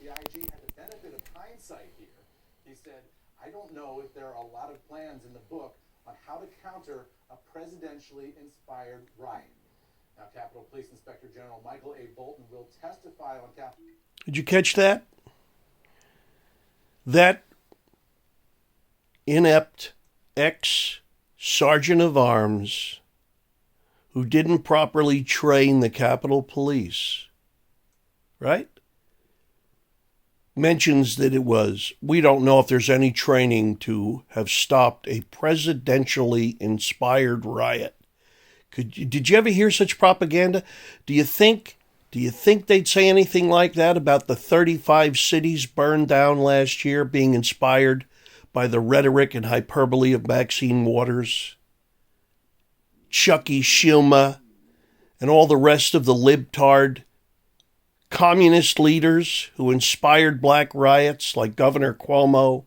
the IG had the benefit of hindsight here. He said, I don't know if there are a lot of plans in the book on how to counter a presidentially inspired riot. Now, Capitol Police Inspector General Michael A. Bolton will testify on Capitol. Did you catch that? That inept ex-sergeant of arms who didn't properly train the Capitol Police, right? Mentions that we don't know if there's any training to have stopped a presidentially inspired riot. Did you ever hear such propaganda? Do you think they'd say anything like that about the 35 cities burned down last year being inspired by the rhetoric and hyperbole of Maxine Waters, Chucky Schumer, and all the rest of the libtard communist leaders who inspired black riots like Governor Cuomo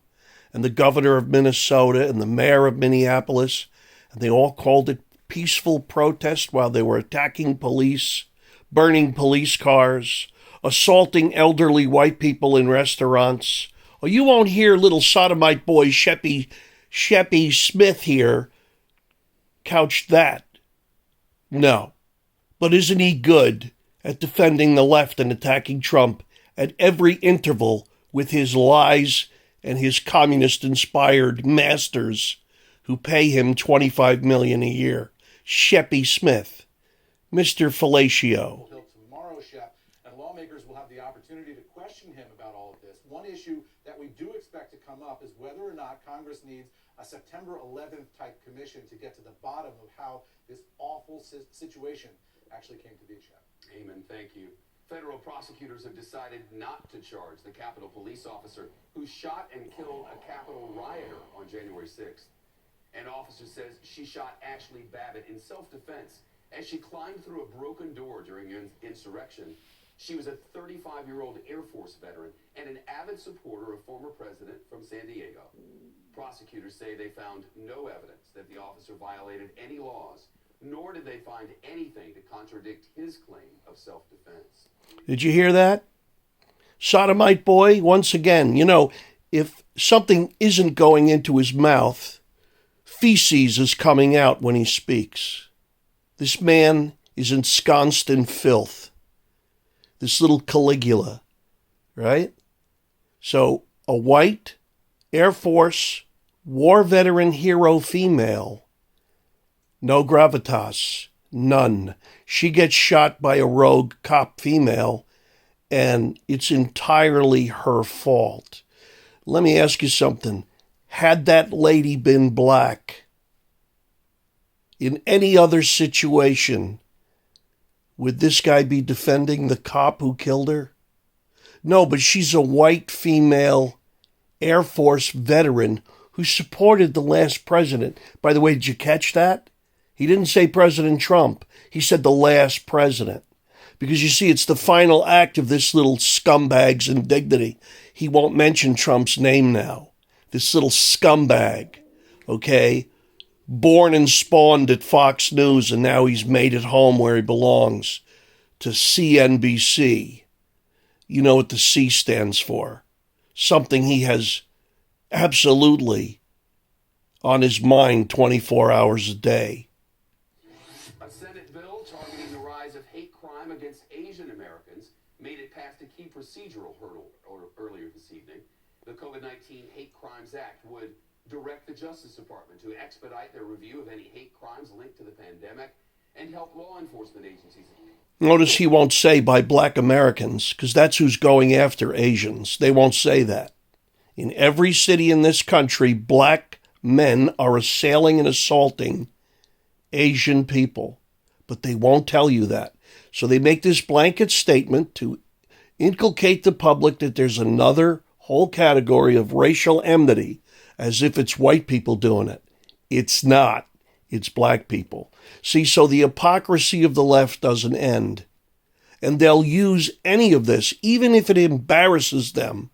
and the governor of Minnesota and the mayor of Minneapolis, and they all called it peaceful protest while they were attacking police, burning police cars, assaulting elderly white people in restaurants. Or you won't hear little sodomite boy sheppie Smith here couch that. No. But isn't he good at defending the left and attacking Trump at every interval with his lies and his communist-inspired masters who pay him $25 million a year? Sheppie Smith, Mr. Fellatio. Tomorrow, Shep, and lawmakers will have the opportunity to question him about all of this. One issue that we do expect to come up is whether or not Congress needs a September 11th type commission to get to the bottom of how this awful situation actually came to be, Shep. Amen. Thank you. Federal prosecutors have decided not to charge the Capitol police officer who shot and killed a Capitol rioter on January 6th. An officer says she shot Ashley Babbitt in self-defense as she climbed through a broken door during an insurrection. She was a 35-year-old Air Force veteran and an avid supporter of former president from San Diego. Prosecutors say they found no evidence that the officer violated any laws, nor did they find anything to contradict his claim of self-defense. Did you hear that? Sodomite boy, once again, if something isn't going into his mouth, feces is coming out when he speaks. This man is ensconced in filth. This little Caligula, right? So a white Air Force war veteran hero female, no gravitas, none. She gets shot by a rogue cop female, and it's entirely her fault. Let me ask you something. Had that lady been black, in any other situation, would this guy be defending the cop who killed her? No, but she's a white female Air Force veteran who supported the last president. By the way, did you catch that? He didn't say President Trump. He said the last president. Because you see, it's the final act of this little scumbag's indignity. He won't mention Trump's name now. This little scumbag, okay? Born and spawned at Fox News, and now he's made it home where he belongs, to CNBC. You know what the C stands for. Something he has absolutely on his mind 24 hours a day. A Senate bill targeting the rise of hate crime against Asian Americans made it past a key procedural hurdle earlier this evening. The COVID-19 Hate Crimes Act would direct the Justice Department to expedite their review of any hate crimes linked to the pandemic and help law enforcement agencies. Notice he won't say by black Americans, because that's who's going after Asians. They won't say that. In every city in this country, black men are assailing and assaulting Asian people, but they won't tell you that. So they make this blanket statement to inculcate the public that there's another whole category of racial enmity, as if it's white people doing it. It's not. It's black people. See, so the hypocrisy of the left doesn't end. And they'll use any of this, even if it embarrasses them.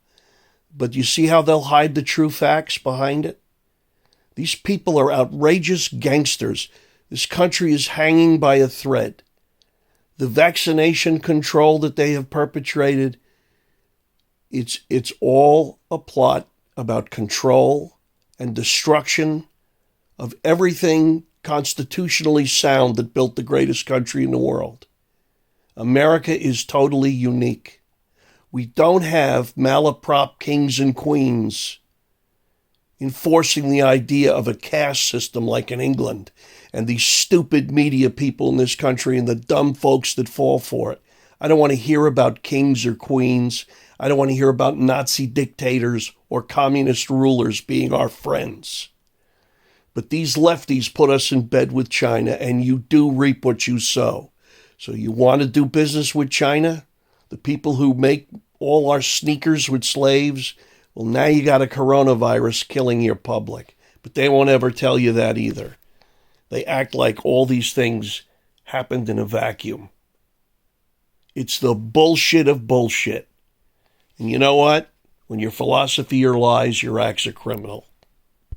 But you see how they'll hide the true facts behind it? These people are outrageous gangsters. This country is hanging by a thread. The vaccination control that they have perpetrated It's all a plot about control and destruction of everything constitutionally sound that built the greatest country in the world. America is totally unique. We don't have malaprop kings and queens enforcing the idea of a caste system like in England, and these stupid media people in this country and the dumb folks that fall for it. I don't want to hear about kings or queens. I don't want to hear about Nazi dictators or communist rulers being our friends. But these lefties put us in bed with China, and you do reap what you sow. So you want to do business with China? The people who make all our sneakers with slaves? Well, now you got a coronavirus killing your public. But they won't ever tell you that either. They act like all these things happened in a vacuum. It's the bullshit of bullshit. And you know what? When your philosophy or lies, your act's a criminal.